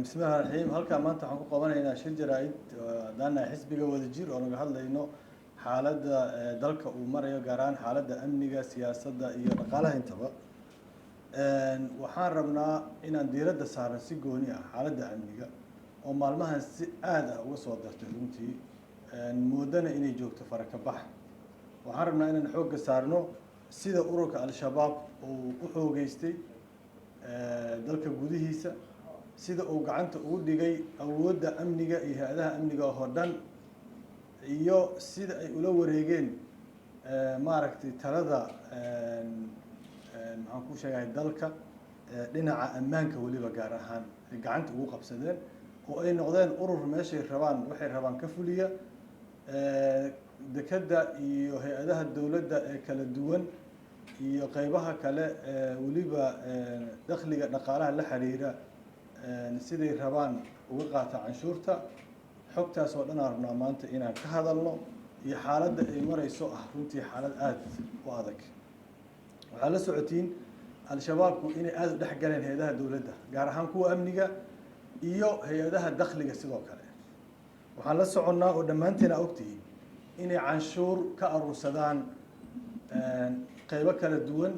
بسم الله الرحمن الرحيم halka maanta waxaan ku qabanaynaa shir jaraa'id dana xisbiga wadajir oo naga hadlayno xaaladda dalka uu marayo gaar ahaan xaaladda amniga siyaasadda iyo dhaqaalaha intaba waxaan rabnaa inaan diiradda saarno si gooni ah xaaladda amniga oo maalmahan si aad ah uga soo dartay runtii moodana inay joogto faraka bax waxaan rabnaa inaan xoogga saarno sida ururka al-shabaab uu u xoogeystay dalka gudihiisa sida uu gacanta ugu dhigay awoodda amniga iyo hay'adaha amniga oo dhan iyo sida ay ula wareegeen maaragtay talada maxaan ku sheegay dalka dhinaca ammaanka waliba gaar ahaan ay gacanta ugu qabsadeen oo ay noqdeen urur meeshay rabaan waxay rabaan ka fuliya dekadda iyo hay-adaha dowladda ee kala duwan iyo qaybaha kale waliba dakhliga dhaqaalaha la xiriira siday rabaan uga qaata canshuurta xogtaas oo dhan aan rabnaa maanta inaan ka hadalno iyo xaaladda ay marayso ah runtii xaalad aad u adag waxaa la socotiin al-shabaabku inay aad u dhex galeen hay-adaha dowladda gaar ahaan kuwa amniga iyo hay-adaha dakhliga sidoo kale waxaan la soconnaa oo dhammaanteena ogtihiin inay canshuur ka aruursadaan qaybo kala duwan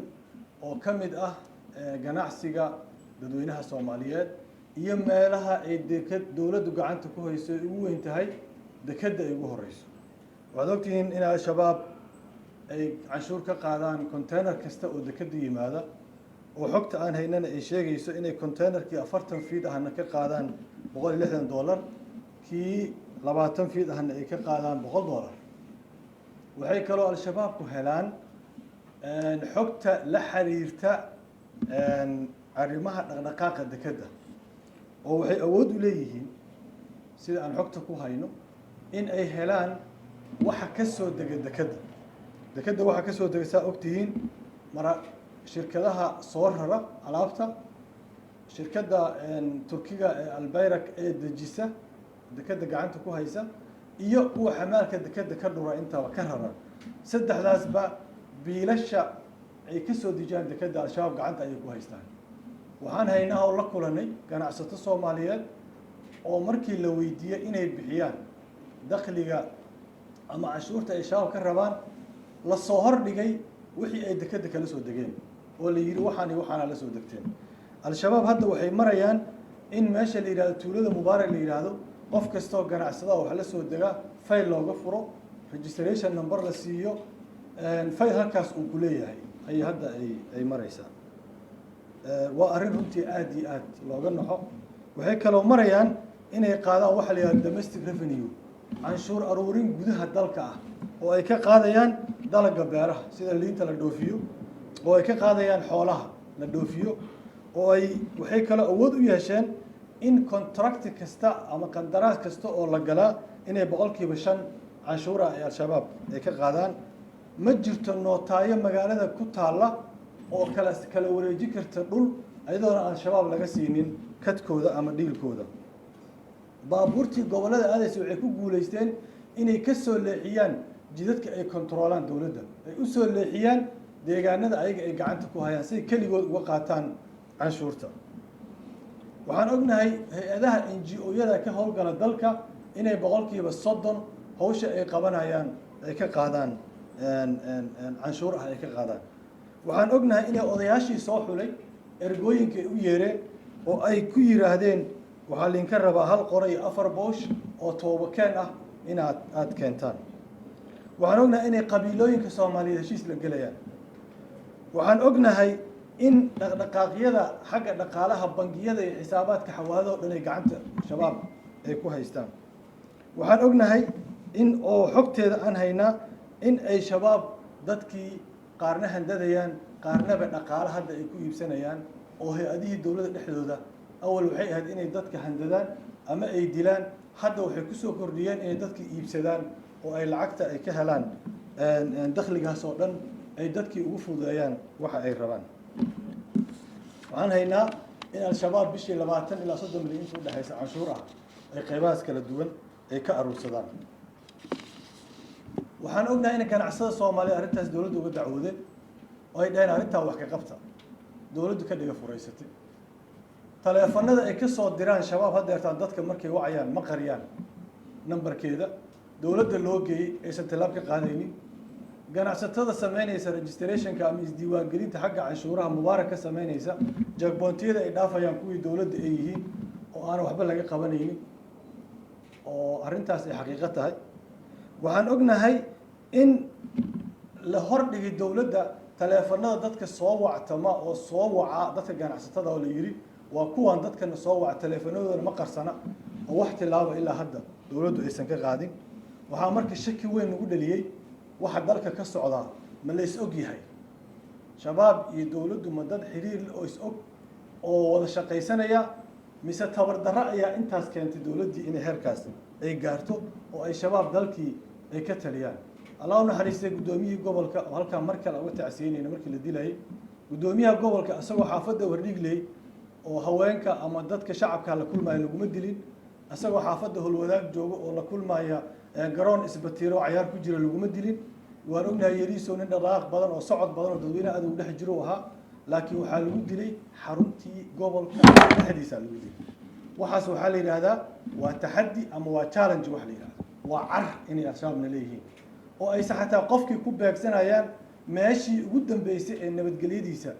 oo ka mid ah ganacsiga dadweynaha Soomaaliyeed iyo meelaha ay dowladdu gacanta ku hayso ay ugu weyn tahay dekadda ay ugu horeyso waxaad ogtihiin in al-shabaab ay canshuur ka qaadaan container kasta oo dekadda yimaada oo xogta aan haynana ay sheegayso inay containerkii 40 feet ahna ka qaadaan $160 kii 20 feet ahna ay ka qaadaan $100 waxay kaloo al-shabaabku helaan xogta la xiriirta arrimaha dhaqdhaqaaqa dekadda oo waxay awood u leeyihiin sida aan xogta ku hayno in ay helaan waxa ka soo dega dekadda waxa ka soo dega saa ogtihiin shirkadaha soo rara alaabta shirkadda Turkiga ee Albayrak ee dejisa dekadda gacanta ku haysa iyo kuwa xamaalka dekadda ka dhura intaba ka rara saddexdaasba biilasha ay ka soo dejiyaan dekadda al-shabaab gacanta ayay ku haystaan waxaan haynaa oo la kulanay ganacsato Soomaaliyeed oo markii la weydiiyay inay bixiyaan dakhliga ama canshuurta ay shabaab ka rabaan la soo hordhigay wixii ay dekadda kala soo degeen oo la yiri waxaana la soo degteen al-shabaab hadda waxay marayaan in meesha la yiraahdo tuulada Mubaarak la yiraahdo qof kasta oo ganacsada wax la soo dega file looga furo registration number la siiyo file halkaas uu ku leeyahay ay hadda ay maraysaa waa arrin runtii aad iyo aad looga naxo waxay kaloo marayaan inay qaadaan waxa la yiraahdo domestic revenue canshuur aruurin gudaha dalka ah oo ay ka qaadayaan dalagga beeraha sida liinta la dhoofiyo oo ay ka qaadayaan xoolaha la dhoofiyo oo waxay kaloo awood u yeesheen in contract kasta ama qandaraas kasta oo la galaa inay 5% canshuura ay al-shabaab ay ka qaadaan ma jirto nootaayo magaalada ku taala oo kala wareeji karta dhul ayadoona al-shabaab laga siinin kadkooda ama dhiilkooda baabuurtii gobolada aadaysa waxay ku guuleysteen inay ka soo leexiyaan jidadka ay kontroolaan dowladda ay u soo leexiyaan deegaanada ayaga ay gacanta ku hayaan si kaligood uga qaataan canshuurta waxaan ognahay hay-adaha NGO-yada ka howlgala dalka inay 30% hawsha ay qabanayaan ay ka qaadaan canshuur ah ay ka qaadaan waxaan ognahay inay odayaashii soo xulay ergooyinka u yeereen oo ay ku yiraahdeen waxaa linka rabaa hal qoray 4 boosh oo toobakeen ah inaad keentaan waxaan ognahay inay qabiilooyinka Soomaaliyeed heshiis la galayaan waxaan ognahay in dhaqdhaqaaqyada xagga dhaqaalaha bangiyada iyo xisaabaadka xawaalada oo dhan ay gacanta shabaab ay ku haystaan waxaan ognahay in oo xogteeda aan haynaa in ay shabaab dadkii qaarna handadayaan qaarnaba dhaqaalaha hadda ay ku iibsanayaan oo hay-adihii dowladda dhexdooda awal waxay ahayd inay dadka handadaan ama ay dilaan hadda waxay ku soo kordhiyeen inay dadka iibsadaan oo ay lacagta ay ka helaan dakhligaas oo dhan ay dadkii ugu fududeeyaan waxa ay rabaan waxaan haynaa in al-shabaab bishii 20 ilaa 30 milyan inta u dhaxaysa canshuur ah ay qaybahaas kala duwan ay ka aruursadaan waxaan ognahay in ganacsada Soomaaliyeed arrintaas dowladdu uga dacwoodeen oo ay dhaheen arrintaa wax ka qabta dowladdu ka dhiga furaysatay taleefanada ay ka soo diraan shabaab haddeertaan dadka markay wacayaan ma qariyaan nambarkeeda dowladda loo geeyey aysan tallaab ka qaadaynin ganacsatada samaynaysa registrationka ama isdiiwaangelinta xagga canshuuraha mubaarak ka samaynaysa jagboontiyada ay dhaafayaan kuwii dowladda ay yihiin oo aan waxba laga qabanaynin oo arrintaas ay xaqiiqo tahay waxaan ognahay in la hordhigay dowladda taleefanada dadka soo wactama oo soo waca dadka ganacsatada oo la yidhi waa kuwan dadkana soo waca taleefanadoodana ma qarsana oo wax tilaaba ilaa hadda dowladdu aysan ka qaadin waxaa marka shaki weyn nagu dhaliyey waxa dalka ka socdaa ma la is og yahay shabaab iyo dowladdu ma dad xiriir oo is og oo wada shaqaysanaya mise tabardarro ayaa intaas keentay dowladdii inay heerkaas ay gaarto oo ay shabaab dalkii ay ka taliyaan allah u naxariistay guddoomiyihii gobolka oo halkaa mar kale uga tacsiinayna markii la dilayay guddoomiyaha gobolka isagoo xaafadda wardhigley oo haweenka ama dadka shacabka la kulmaya laguma dilin isagoo xaafadda holwadaag jooga oo la kulmaya garoon isbatiiro cayaar ku jira laguma dilin waan ognahay yariisow nin dhaqaaq badan oo socod badan oo dadweynaha adag dhex jiro ahaa laakiin waxaa lagu dilay xaruntii gobolka dhexdiisa lagu dilay waxaas waxaa la yidhaahdaa waa taxaddi ama waa challenge wax la yidhahdo waa car inay al-shabaabna leeyihiin oo aysan xataa qofkii ku beegsanayaan meeshii ugu dambeysay ee nabadgelyadiisa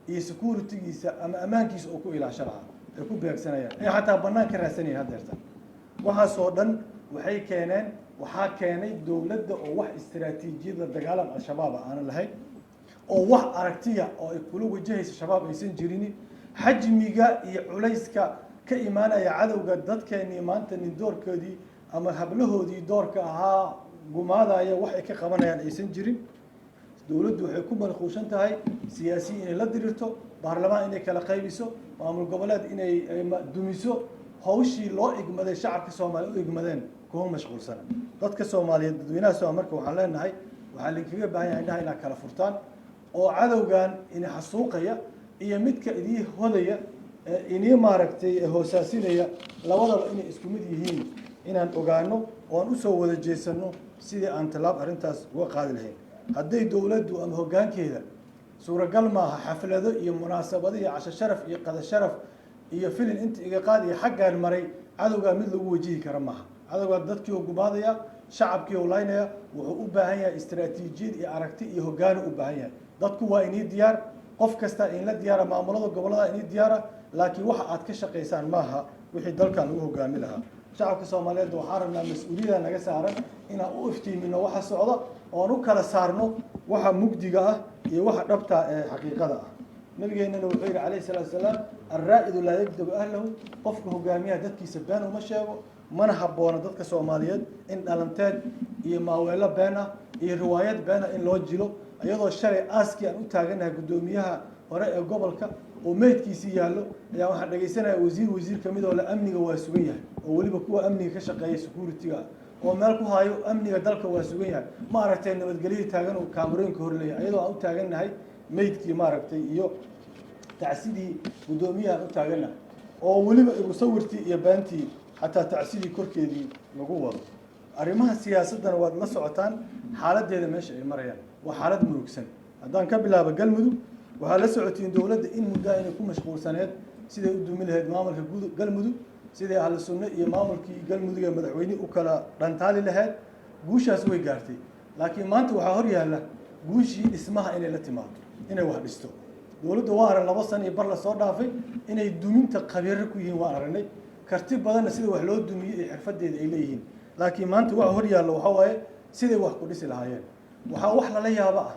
iyo securitygiisa ama ammaankiisa oo ku ilaasho lahaa ay ku beegsanayaan ay xataa bannaan ka raadsanayeen haddeerta waxaasoo dhan waxay keeneen waxaa keenay dowladda oo wax istiraatiijiyada dagaalan al-shabaab aanan lahayn oo wax aragtiya oo ay kula wajahaysa shabaab aysan jirin xajmiga iyo culayska ka imaanaya cadowga dadkeenii maanta nin doorkoodii ama hablahoodii doorka ahaa gumaadaya wax ay ka qabanayaan aysan jirin dowladdu waxay ku manquushan tahay siyaasiyiin inay la dirirto baarlamaan inay kala qaybiso maamul goboleed inay dumiso hawshii loo igmaday shacabka soomaaliya u igmadeen kuma mashquulsana dadka soomaaliyeed dadweynaha soomaaliya marka waxaan leenahay waxaa linkaga baahan yahay indhaha inaad kala furtaan oo cadowgan ini xasuuqaya iyo midka idii hodaya inii maaragtay hoosaasinaya labadaba inay isku mid yihiin inaan ogaano oo aan usoo wada jeesano sidii aan tallaab arrintaas uga qaadi lahayn hadday dowladdu ama hoggaankeeda suuragal maaha xaflado iyo munaasabado iyo casho sharaf iyo qada sharaf iyo filin inta iga qaad iyo xaggaan maray cadowgaa mid lagu wajihi kara maaha cadowgaa dadkii oo gumaadaya shacabkii oo laynaya wuxuu u baahan yahay istiraatiijiyad iyo aragti iyo hoggaano u baahan yahay dadku waa inii diyaar qof kasta inla diyaara maamulada gobollada inii diyaara laakiin waxa aad ka shaqaysaan maaha wixii dalkan lagu hoggaami lahaa shacabka soomaaliyeed waxaan rabnaa mas-uuliyada naga saaran inaan u iftiimino waxa socda oon u kala saarno waxa mugdiga ah iyo waxa dhabta ee xaqiiqada ah nabigeennana wuxuu yidhi calayhi salaatu wasalaam alraa'idu laa yagdabu ahlahu qofka hogaamiyaha dadkiisa been uma sheego mana habboona dadka soomaaliyeed in dhalanteed iyo maaweelo been ah iyo riwaayad been ah in loo jilo iyadoo shalay aaskii aan u taaganahay guddoomiyaha hore ee gobolka oo meydkiisii yaallo ayaa waxaan dhegaysanaya wasiir ka mid oo la amniga waa sugan yahay oo weliba kuwa amniga ka shaqeeya security-ga oo meel ku hayo amniga dalka waa sugan yahay ma aragtay nabadgelyada taagan oo kaamarooyinka hor leeyahay iyadoo aan u taagannahay meydkii maaragtay iyo tacsidii guddoomiyahan u taagannahay oo weliba musawirtii iyo beentii xataa tacsidii korkeedii lagu wado arrimaha siyaasaddana waad la socotaan xaaladdeeda meesha ay marayaan waa xaalad murugsan haddaan ka bilaabo galmudug waxaa la socotiin dowladda in muddaa inay ku mashquulsaneed siday u dumi lahayd maamulka galmudug siday ahlu sunno iyo maamulkii galmudug ee madaxweyne u kala dhantaali lahayd guushaas way gaartay laakiin maanta waxaa hor yaalla guushii dhismaha inay la timaado inay wax dhisto dowladda waa arag 2 sano iyo bar la soo dhaafay inay duminta khabiiro ku yihiin waan aragnay karti badanna sida wax loo dumiyey ee xirfadeeda ay leeyihiin laakiin maanta waxa hor yaalla waxa waaye siday wax ku dhisi lahaayeen waxaa wax lala yaabo ah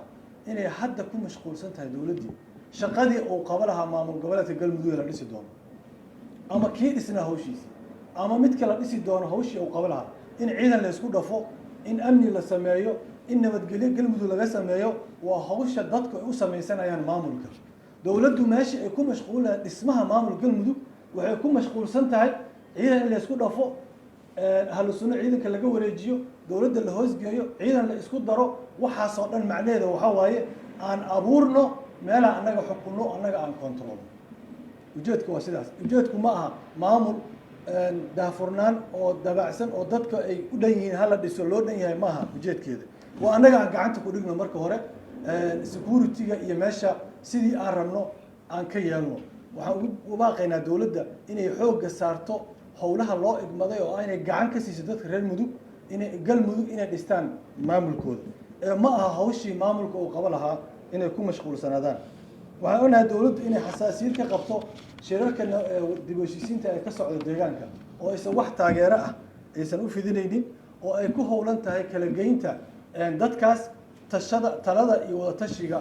inay hadda ku mashquulsan tahay dowladdii shaqadii uu qaba lahaa maamul goboleedka galmudug la dhisi doono ama kii dhisnaa hawshiisa ama mid kale dhisi doono hawshii uu qaba lahaa in ciidan la isku dhafo in amni la sameeyo in nabadgelyo galmudug laga sameeyo waa hawsha dadku ay u samaysanayaan maamulka dowladdu meeshii ay ku mashquulaan dhismaha maamul galmudug waxay ku mashquulsan tahay ciidan in la isku dhafo ahlu sunno ciidanka laga wareejiyo dowladda la hoosgeeyo ciidan la isku daro waxaasoo dhan macnaheeda waxaa waaye aan abuurno meelaha annaga xukunno annaga aan kontrolno ujeedku waa sidaas ujeedku ma aha maamul daafurnaan oo dabacsan oo dadka ay u dhan yihiin hala dhiso loo dhan yahay maaha ujeedkeeda waa annaga aan gacanta ku dhigno marka hore security-ga iyo meesha sidii aan rabno aan ka yeelno waxaan u baaqaynaa dowladda inay xoogga saarto howlaha loo igmaday oo aynay gacan ka siiso dadka reer mudug inay galmudug inay dhistaan maamulkooda ma aha hawshii maamulka uu qabo lahaa inay ku mashquulsanaadaan waxaan ognahay dowladdu inay xasaasiyad ka qabto shirarka dib u heshiisiinta ee ka socda deegaanka oo aysan wax taageero ah aysan u fidinaynin oo ay ku howlan tahay kala geynta dadkaas talada iyo wada tashiga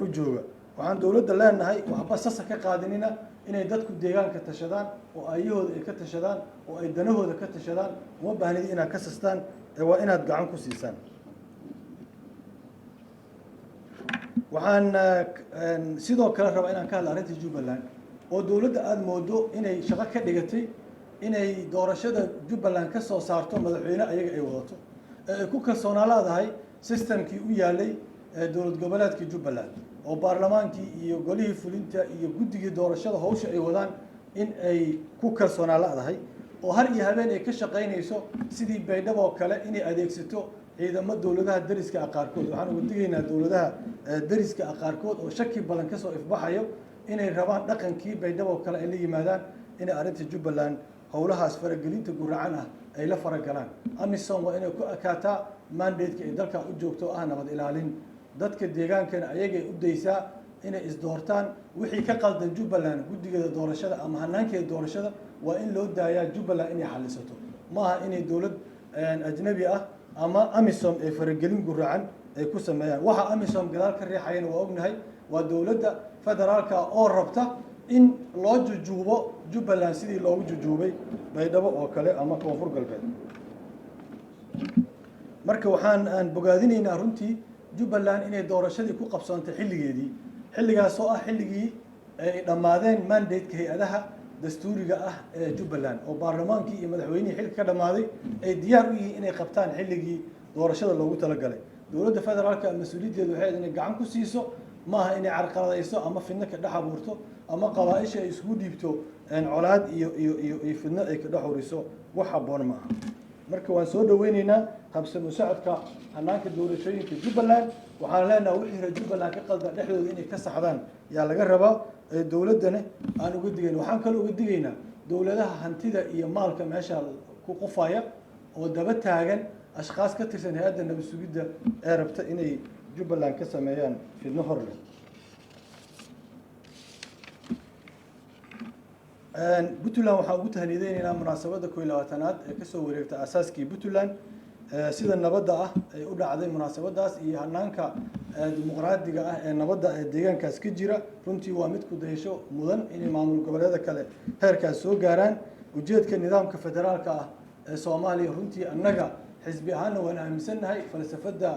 u jooga waxaan dowladda leenahay waxba sasa ka qaadinina inay dadku deegaanka tashadaan oo ayahooda ay ka tashadaan oo ay danahooda ka tashadaan uma baahnid inaad ka sastaan waa inaad gacan ku siisaan waxaan sidoo kale rabaa inaan ka hadla arrinta Jubbaland oo dowladda aada moodo inay shaqo ka dhigatay inay doorashada Jubbaland ka soo saarto madaxweyne ayaga ay wadato ee ku kalsoonaalaadahay systemkii u yaalay dowlad goboleedka Jubbaland oo baarlamaankii iyo golihii fulinta iyo guddigii doorashada hawsha ay wadaan in ay ku kalsoonaalaadahay oo har iyo habeen ay ka shaqaynayso sidii baydhabo kale inay adeegsato ciidamo dowladaha dariska qaarkood waxaan ugu digaynaa dowladaha dariska qaarkood oo shaki badan ka soo ifbaxayo inay rabaan dhaqankii baydhabo kale ay la yimaadaan inay arrinta Jubbaland howlahaas faragelinta guracan ah ay la faragalaan amisom waa inay ku akaataa mandate-ka ay dalka u joogto ah nabad ilaalin dadka deegaankana ayagay u daysaa inay isdoortaan wixii ka qaldan Jubbaland guddigeeda doorashada ama hanaankeeda doorashada waa in loo daayaa Jubbaland inay xallisato ma aha inay dowlad ajnabi ah ama amisom ay faragelin guracan ay ku sameeyaan waxa amisom gadaal ka riixayna waa ognahay waa dowladda federaalka oo rabta in loo jujuubo Jubbaland sidii loogu jujuubay baydhabo oo kale ama koonfur galbeed marka waxaan bogaadinaynaa runtii Jubbaland inay doorashadii ku qabsoontay xilligaas oo ah xilligii ay dhammaadeen mandate-ka hay-adaha dastuuriga ah ee Jubbaland oo baarlamaankii iyo madaxweynihii xilka ka dhammaaday ay diyaar u yihiin inay qabtaan xilligii doorashada loogu talagalay dowladda federaalka mas-uuliyaddeedu waxay inay gacan ku siiso ma aha inay carqaladayso ama fidno ka dhex abuurto ama qabaaisha ay isugu dhiibto colaad iyo fidno ay ka dhex horiso wax habboon ma aha marka waan soo dhaweynaynaa habsamo socodka hanaanka doorashooyinka Jubbaland waxaan leenahay wixii reer Jubbaland ka qaldan dhexdooda inay ka saxdaan yaa laga rabaa dowladdana aan uga digayn waxaan kaloo uga digaynaa dowladaha hantida iyo maalka meesha ku qufaya oo daba taagan ashqaas ka tirsan hay'adda nabad sugidda ee rabta inay Jubbaland ka sameeyaan fidno hor leh Puntland waxaa ugu tahniideynaynaa munaasabadda 21aad ee ka soo wareegtay asaaskii Puntland sida nabadda ah ay u dhacday munaasabadaas iyo hanaanka dimuqraadiga ah ee nabadda ee deegaankaas ka jira runtii waa mid ku dayasho mudan inay maamul goboleeda kale heerkaas soo gaaraan ujeedka nidaamka federaalka ah ee Soomaaliya runtii annaga xisbi ahaanna waan aaminsannahay falsafada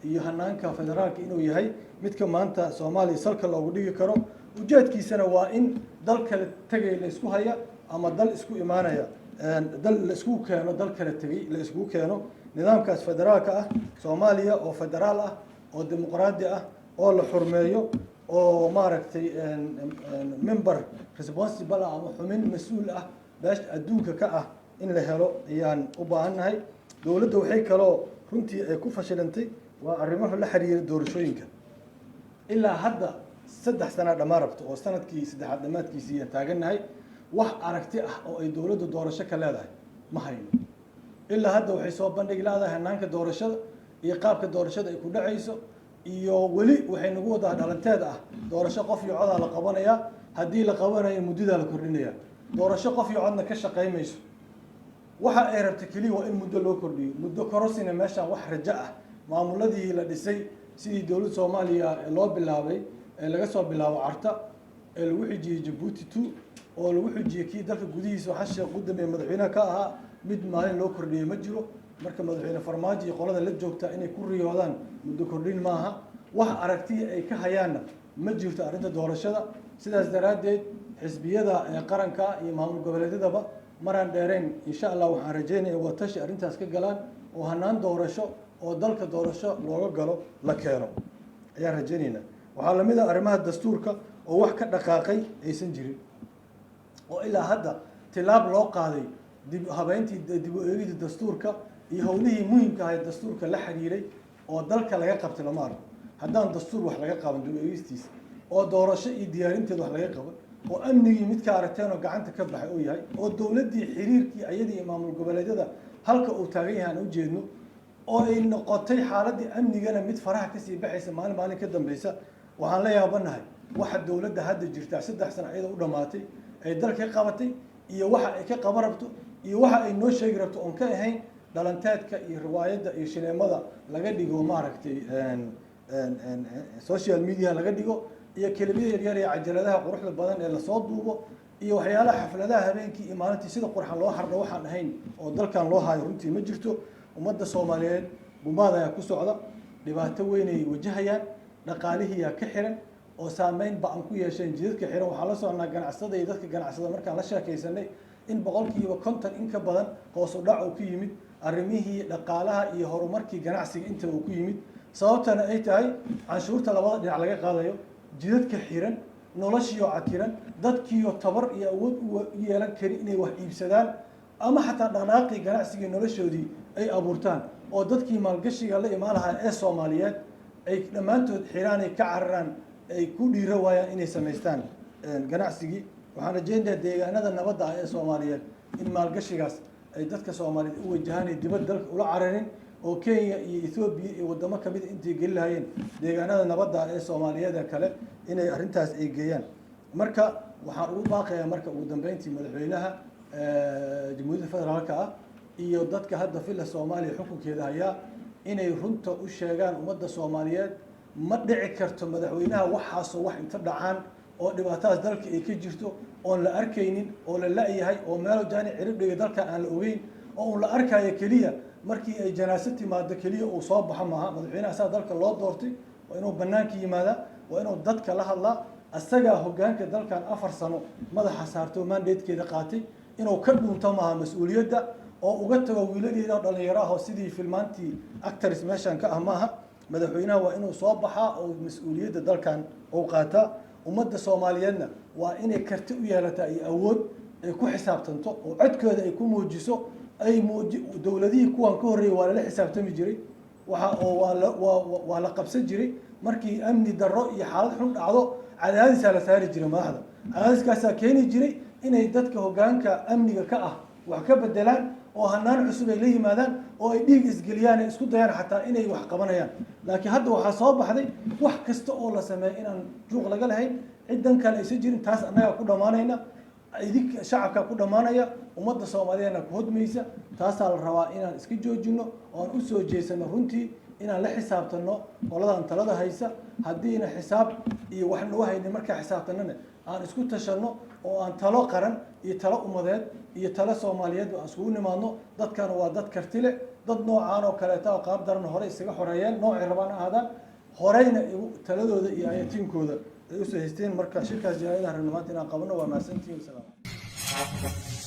iyo hanaanka federaalka inuu yahay midka maanta Soomaaliya salka loogu dhigi karo ujeedkiisana waa in dal kale tagay la isku haya ama dal isku imaanaya dal la isku keeno dal kale tagay la isku keeno nidaamkaas federaalka ah Soomaaliya oo federaal ah oo dimuqraadi ah oo la xurmeeyo oo maaragtay member responsible ama xumin mas'uul ah baash adduunka ka ah in la helo ayaan u baahannahay dowladda waxay kaloo runtii ay ku fashilantay waa arrimaha la xiriira doorashooyinka ilaa hadda 3 sano dhammaan rabto oo sanadkii saddexaad dhamaadkiisii aan taagannahay wax aragti ah oo ay dowladdu doorasho ka leedahay ma hayno ilaa hadda waxay soo bandhigi laadahay hanaanka doorashada iyo qaabka doorashada ay ku dhacayso iyo weli waxay nagu wadaa dhalanteed ah doorasho qof iyo cod la qabanaya haddii la qabanayo muddada la kordhinaya doorasho qof iyo codna ka shaqeymayso waxa ay rabto kaliya waa in muddo loo kordhiyo muddo korosina meeshaan wax rajo ah maamuladii la dhisay sidii dowladda Soomaaliya loo bilaabay laga soo bilaabo Carta ee lagu xijiyay Djibouti 2 oo lagu xijiyay kii dalka gudihiisa waxa sheekh u dambeeyay madaxweynaha ka ahaa mid maalin loo kordhiyay ma jiro marka madaxweyne Farmaajo iyo qolada la joogta inay ku riyoodaan muddo kordhin maaha wax aragti ay ka hayaana ma jirto arrinta doorashada sidaas daraadeed xisbiyada qaranka iyo maamul goboleedyadaba maraan dheereen insha Allah waxaan rajaynayaa watashi arrintaas ka galaan oo hanaan doorasho oo dalka doorasho looga galo la keeno ayaan rajaynaynaa waxaa la mid ah arrimaha dastuurka oo wax ka dhaqaaqay aysan jirin oo ilaa hadda tilaab loo qaaday dib habeyntii dib u eegidda dastuurka iyo howlihii muhiimka ah ee dastuurka la xiriiray oo dalka laga qabtay lama arko haddaan dastuur wax laga qaban dib u eegistiisa oo doorasho iyo diyaarinteed wax laga qaban oo amnigii midka aragteen oo gacanta ka baxay uu yahay oo dowladdii xiriirkii ayadii maamul goboleedyada halka uu taagan yahay aan u jeedno oo ay noqotay xaaladii amnigana mid faraha kasii baxaysa maalin ka dambeysa waxaan la yaabanahay waxa dowladda hadda jirta 3 sano iyada u dhamaatay ay dalka qabatay iyo waxa ay ka qaban rabto iyo waxa ay noo sheegi rabto oon ka ahayn dhalanteedka iyo riwaayadda iyo shineemada laga dhigo maaragtay social media laga dhigo iyo kelmiyada yar yar ee cajaladaha quruxda badan ee la soo duubo iyo waxyaalaha xafladaha habeenkii iyo maalintii sida qurxan loo xardho waxaan ahayn oo dalkan loo haayo runtii ma jirto ummadda Soomaaliyeed bumaad ayaa ku socda dhibaato weyn ay wajahayaan dhaqaalihii ka xiran oo saameyn baan ku yeesheen jidadka xiran waxaa la soconaa ganacsada iyo dadka ganacsada markaan la sheekaysanay in 50% in ka badan hoos u dhac ku yimid arrimihii dhaqaalaha iyo horumarkii ganacsiga inta uu ku yimid sababtana ay tahay canshuurta labada dhinac laga qaadayo jidadka xiran noloshii oo cakiran dadkii oo tabar iyo awood u yeelan kari inay wax iibsadaan ama xataa dhaqaaqii ganacsiga noloshoodii ay abuurtaan oo dadkii maalgashiga la imaan lahaa ee Soomaaliyeed ay dhamaantood xiraan ay ka cararaan ay ku dhiiro waayaan inay sameystaan ganacsigii waxaan rajaynayaa deegaanada nabadda ah ee Soomaaliyeed in maalgashigaas ay dadka Soomaaliyeed u wajahaan dibadda dalka ula cararin oo Kenya iyo Ethiopia iyo wadamo kamid intii gali lahaayeen deegaanada nabadda ah ee Soomaaliyeed kale inay arintaas ay geeyaan marka waxaan ugu baaqayaa marka ugu dambeyntii madaxweynaha jamhuuriyadda federaalka ah iyo dadka hadda filla Soomaaliya xukunkeeda haya inay runta u sheegaan ummadda Soomaaliyeed ma dhici karto madaxweynaha waxaas wax inta dhacaan oo dhibaatadaas dalka ay ka jirto oo la arkaynin oo la laayahay oo meel jaani cirib dhigay dalka aan la ogeyn oo la arkayo kaliya markii ay janaasad timaado kaliya uu soo baxo maaha madaxweynaha asaa dalka loo doortay waa inuu banaanka yimaada waa inuu dadka la hadlaa asaga hoggaanka dalkan 4 sano madaxa saarto mandatekeeda qaatay inuu ka dhunto maaha mas'uuliyadda oo uga tago wiiladii dhalinyaro ah sidii filmaantii actors meeshan ka ah maaha madaxweynaha waa inuu soo baxaa oo mas'uuliyadda dalkan uu qaata ummadda Soomaaliyeedna waa inay karti u yeelataa iyo awood ay ku xisaabtanto oo codkooda ay ku muujiso ay dawladihii kuwan ka horeeyay waa la xisaabtami jiray waxa oo waa la qabsan jiray markii amni darro iyo xaalad xun dhacdo cadaadis la saari jiray madaxda cadaadiskaas keeni jiray inay dadka hoggaanka amniga ka ah wax ka bedelaan oo hanaan cusub ay la yimaadaan oo ay dhiig isgeliyaan isku dayaan xataa inay wax qabanayaan laakiin hadda waxa soo baxday wax kasta oo la sameeyo inaan juuq laga lahayn ciidan kale ay jirin taas anaga ku dhamaanayna idinka shacabka ku dhamaanaya ummadda Soomaaliyeedna ku hodmaysa taas la rabaa inaan iska joojino oo aan u soo jeesano runtii inaan la xisaabtano qoladan talada haysa hadiina xisaab iyo wax noo haynin marka xisaabtanana aan isku tashano oo aan talo qaran iyo talo umadeed iyo talo Soomaaliyeed oo isku nimaadno dadkan waa dad karti leh dad noocaan oo kale taa qaab daran hore isaga xoreeyeen noocay rabaan ahaadaan horeyna taladooda iyo ayatiinkooda ay u soo haysteen marka shirkaas jaalada arrimaha inaan qabano waa maasantii salaam